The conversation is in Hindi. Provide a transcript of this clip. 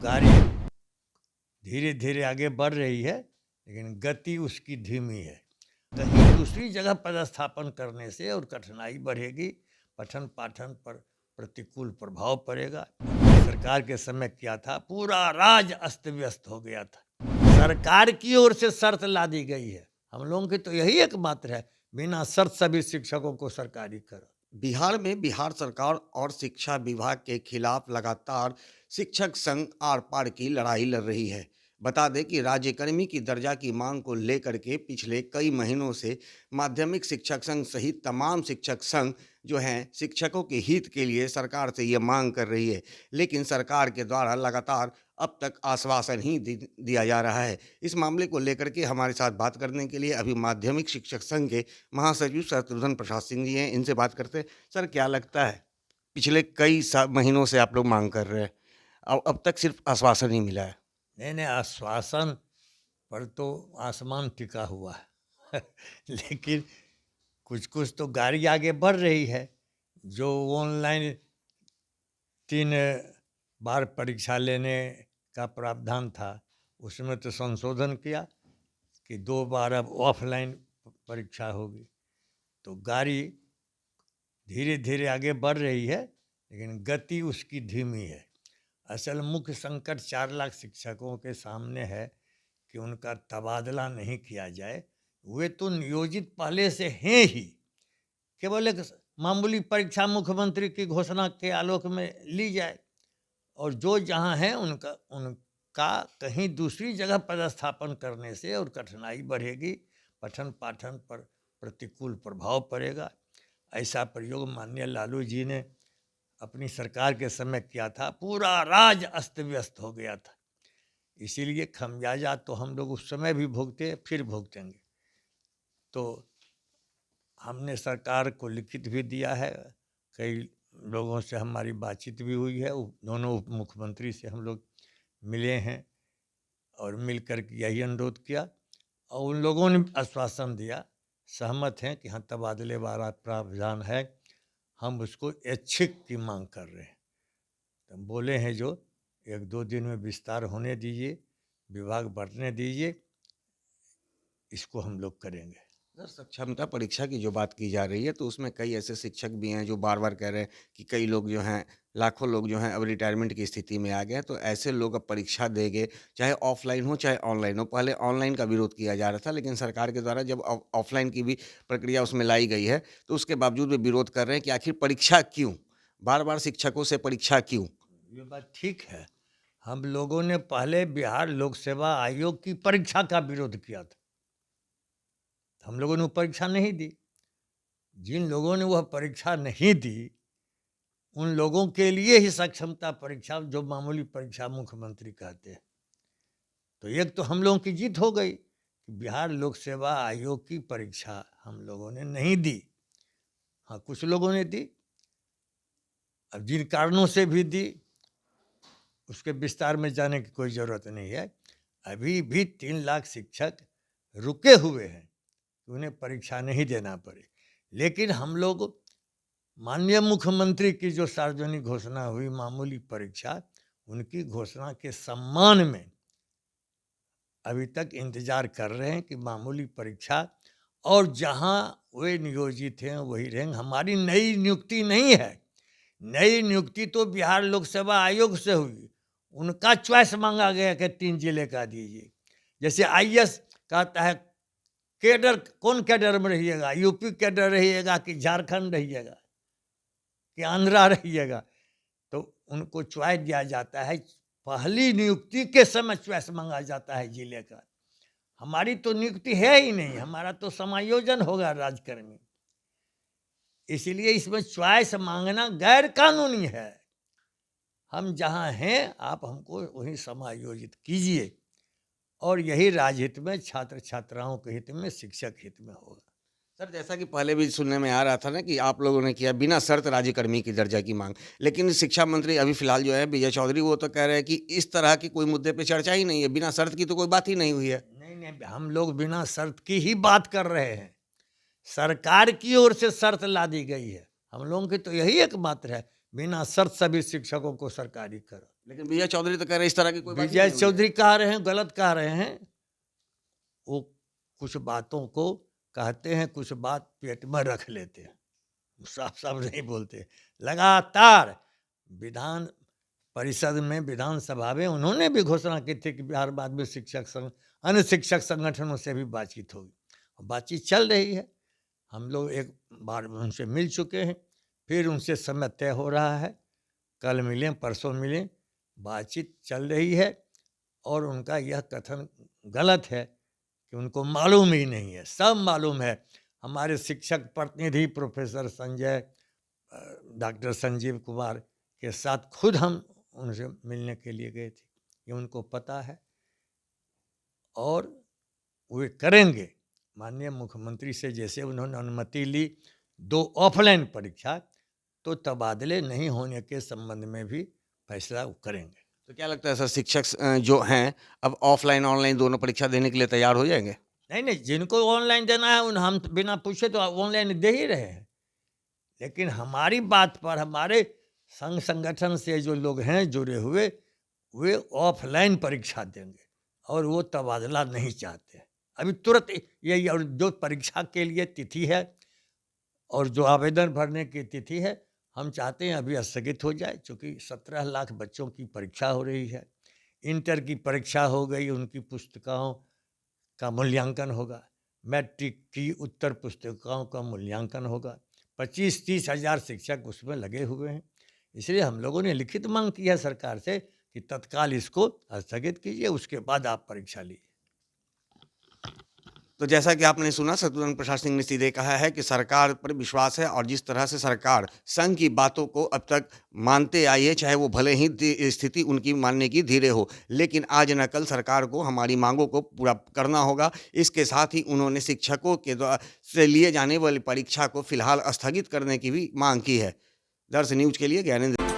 गाड़ी धीरे धीरे आगे बढ़ रही है, लेकिन गति उसकी धीमी है। कहीं दूसरी जगह पदस्थापन करने से और कठिनाई बढ़ेगी, पठन पाठन पर प्रतिकूल प्रभाव पड़ेगा। सरकार के समय क्या था, पूरा राज अस्त व्यस्त हो गया था। सरकार की ओर से शर्त ला दी गई है, हम लोगों की तो यही एकमात्र है, बिना शर्त सभी शिक्षकों को सरकारी करो। बिहार में बिहार सरकार और शिक्षा विभाग के खिलाफ लगातार शिक्षक संघ आर पार की लड़ाई लड़ रही है। बता दें कि राज्यकर्मी की दर्जा की मांग को लेकर के पिछले कई महीनों से माध्यमिक शिक्षक संघ सहित तमाम शिक्षक संघ जो हैं शिक्षकों के हित के लिए सरकार से ये मांग कर रही है, लेकिन सरकार के द्वारा लगातार अब तक आश्वासन ही दिया जा रहा है। इस मामले को लेकर के हमारे साथ बात करने के लिए अभी माध्यमिक शिक्षक संघ के महासचिव शत्रुघ्न प्रसाद सिंह जी हैं, इनसे बात करते हैं। सर, क्या लगता है, पिछले कई महीनों से आप लोग मांग कर रहे हैं, अब तक सिर्फ आश्वासन ही मिला है। नहीं, आश्वासन पर तो आसमान टिका हुआ है लेकिन कुछ कुछ तो गाड़ी आगे बढ़ रही है। जो ऑनलाइन 3 बार परीक्षा लेने का प्रावधान था, उसमें तो संशोधन किया कि 2 बार अब ऑफलाइन परीक्षा होगी। तो गाड़ी धीरे धीरे आगे बढ़ रही है, लेकिन गति उसकी धीमी है। असल मुख्य संकट 4 लाख शिक्षकों के सामने है कि उनका तबादला नहीं किया जाए। वे तो नियोजित पहले से हैं ही, केवल एक मामूली परीक्षा मुख्यमंत्री की घोषणा के आलोक में ली जाए, और जो जहाँ है उनका उनका कहीं दूसरी जगह पदस्थापन करने से और कठिनाई बढ़ेगी, पठन पाठन पर प्रतिकूल प्रभाव पड़ेगा। ऐसा प्रयोग माननीय लालू जी ने अपनी सरकार के समय किया था, पूरा राज अस्त व्यस्त हो गया था। इसीलिए खमियाजा तो हम लोग उस समय भी भुगते, फिर भुगतेंगे। तो हमने सरकार को लिखित भी दिया है, कई लोगों से हमारी बातचीत भी हुई है, दोनों उप मुख्यमंत्री से हम लोग मिले हैं और मिल कर के यही अनुरोध किया, और उन लोगों ने आश्वासन दिया, सहमत हैं कि हाँ तबादले वाला प्रावधान है, हम उसको ऐच्छिक की मांग कर रहे हैं। तो हम बोले हैं जो 1-2 दिन में विस्तार होने दीजिए, विभाग बढ़ने दीजिए, इसको हम लोग करेंगे। सर, सक्षमता परीक्षा की जो बात की जा रही है, तो उसमें कई ऐसे शिक्षक भी हैं जो बार बार कह रहे हैं कि कई लोग जो हैं, लाखों लोग जो हैं अब रिटायरमेंट की स्थिति में आ गए हैं, तो ऐसे लोग अब परीक्षा देंगे, चाहे ऑफलाइन हो चाहे ऑनलाइन हो। पहले ऑनलाइन का विरोध किया जा रहा था, लेकिन सरकार के द्वारा जब ऑफलाइन की भी प्रक्रिया उसमें लाई गई है, तो उसके बावजूद भी विरोध कर रहे हैं कि आखिर परीक्षा क्यों, बार बार शिक्षकों से परीक्षा क्यों। ये बात ठीक है, हम लोगों ने पहले बिहार लोक सेवा आयोग की परीक्षा का विरोध किया था, हम लोगों ने वो परीक्षा नहीं दी। जिन लोगों ने वह परीक्षा नहीं दी, उन लोगों के लिए ही सक्षमता परीक्षा, जो मामूली परीक्षा मुख्यमंत्री कहते हैं। तो एक तो हम लोगों की जीत हो गई कि बिहार लोक सेवा आयोग की परीक्षा हम लोगों ने नहीं दी। हाँ, कुछ लोगों ने दी, अब जिन कारणों से भी दी उसके विस्तार में जाने की कोई ज़रूरत नहीं है। अभी भी 3 लाख शिक्षक रुके हुए हैं कि उन्हें परीक्षा नहीं देना पड़े, लेकिन हम लोग माननीय मुख्यमंत्री की जो सार्वजनिक घोषणा हुई मामूली परीक्षा, उनकी घोषणा के सम्मान में अभी तक इंतजार कर रहे हैं कि मामूली परीक्षा, और जहां वे नियोजित हैं वही रहेंगे। हमारी नई नियुक्ति नहीं है, नई नियुक्ति तो बिहार लोक सेवा आयोग से हुई, उनका चॉइस मांगा गया कि 3 जिले का दीजिए। जैसे आईएएस कहता है कैडर, कौन कैडर में रहिएगा, यूपी कैडर रहिएगा कि झारखंड रहिएगा कि आंध्रा रहिएगा, तो उनको चॉइस दिया जाता है। पहली नियुक्ति के समय चॉइस मांगा जाता है जिले का। हमारी तो नियुक्ति है ही नहीं, हमारा तो समायोजन होगा राजकर्मी, इसलिए इसमें चॉइस मांगना गैर कानूनी है। हम जहाँ हैं आप हमको वहीं समायोजित कीजिए, और यही राजहित में, छात्र छात्राओं के हित में, शिक्षक हित में होगा। सर, जैसा कि पहले भी सुनने में आ रहा था ना कि आप लोगों ने किया बिना शर्त राज्यकर्मी की दर्जा की मांग, लेकिन शिक्षा मंत्री अभी फिलहाल जो है विजय चौधरी, वो तो कह रहे हैं कि इस तरह की कोई मुद्दे पे चर्चा ही नहीं है, बिना शर्त की तो कोई बात ही नहीं हुई है। नहीं नहीं, हम लोग बिना शर्त की ही बात कर रहे हैं, सरकार की ओर से शर्त ला दी गई है, हम लोगों की तो यही एकमात्र है, बिना शर्त सभी शिक्षकों को सरकारी करो। लेकिन विजय चौधरी तो कह रहे हैं इस तरह की कोई बात ही विजय नहीं हुई है। चौधरी कह रहे हैं, गलत कह रहे हैं। वो कुछ बातों को कहते हैं, कुछ बात पेट में रख लेते हैं, साफ साफ नहीं बोलते। लगातार विधान परिषद में, विधानसभा में उन्होंने भी घोषणा की थी कि बिहार बाद में शिक्षक संघ, अन्य शिक्षक संगठनों से भी बातचीत होगी। बातचीत चल रही है, हम लोग एक बार उनसे मिल चुके हैं, फिर उनसे समय तय हो रहा है। कल मिलें, परसों मिलें, बातचीत चल रही है। और उनका यह कथन गलत है कि उनको मालूम ही नहीं है, सब मालूम है। हमारे शिक्षक प्रतिनिधि प्रोफेसर संजय, डॉक्टर संजीव कुमार के साथ खुद हम उनसे मिलने के लिए गए थे, ये उनको पता है और वे करेंगे। माननीय मुख्यमंत्री से जैसे उन्होंने अनुमति ली 2 ऑफलाइन परीक्षा, तो तबादले नहीं होने के संबंध में भी फैसला वो करेंगे। तो क्या लगता है सर, शिक्षक जो हैं अब ऑफलाइन ऑनलाइन दोनों परीक्षा देने के लिए तैयार हो जाएंगे? नहीं, जिनको ऑनलाइन देना है उन हम बिना पूछे तो ऑनलाइन दे ही रहे हैं। लेकिन हमारी बात पर हमारे संघ संगठन से जो लोग हैं जुड़े हुए, वे ऑफलाइन परीक्षा देंगे और वो तबादला नहीं चाहते। अभी तुरंत यही, और जो परीक्षा के लिए तिथि है और जो आवेदन भरने की तिथि है, हम चाहते हैं अभी स्थगित हो जाए, क्योंकि 17 लाख बच्चों की परीक्षा हो रही है। इंटर की परीक्षा हो गई, उनकी पुस्तकों का मूल्यांकन होगा, मैट्रिक की उत्तर पुस्तिकाओं का मूल्यांकन होगा। 25-30 हज़ार शिक्षक उसमें लगे हुए हैं। इसलिए हम लोगों ने लिखित मांग की है सरकार से कि तत्काल इसको स्थगित कीजिए, उसके बाद आप परीक्षा लीजिए। तो जैसा कि आपने सुना, शत्रुघ्न प्रसाद सिंह ने सीधे कहा है कि सरकार पर विश्वास है और जिस तरह से सरकार संघ की बातों को अब तक मानते आई है, चाहे वो भले ही स्थिति उनकी मानने की धीरे हो, लेकिन आज न कल सरकार को हमारी मांगों को पूरा करना होगा। इसके साथ ही उन्होंने शिक्षकों के द्वारा से लिए जाने वाली परीक्षा को फिलहाल स्थगित करने की भी मांग की है। दर्श न्यूज के लिए ज्ञानेंद्र।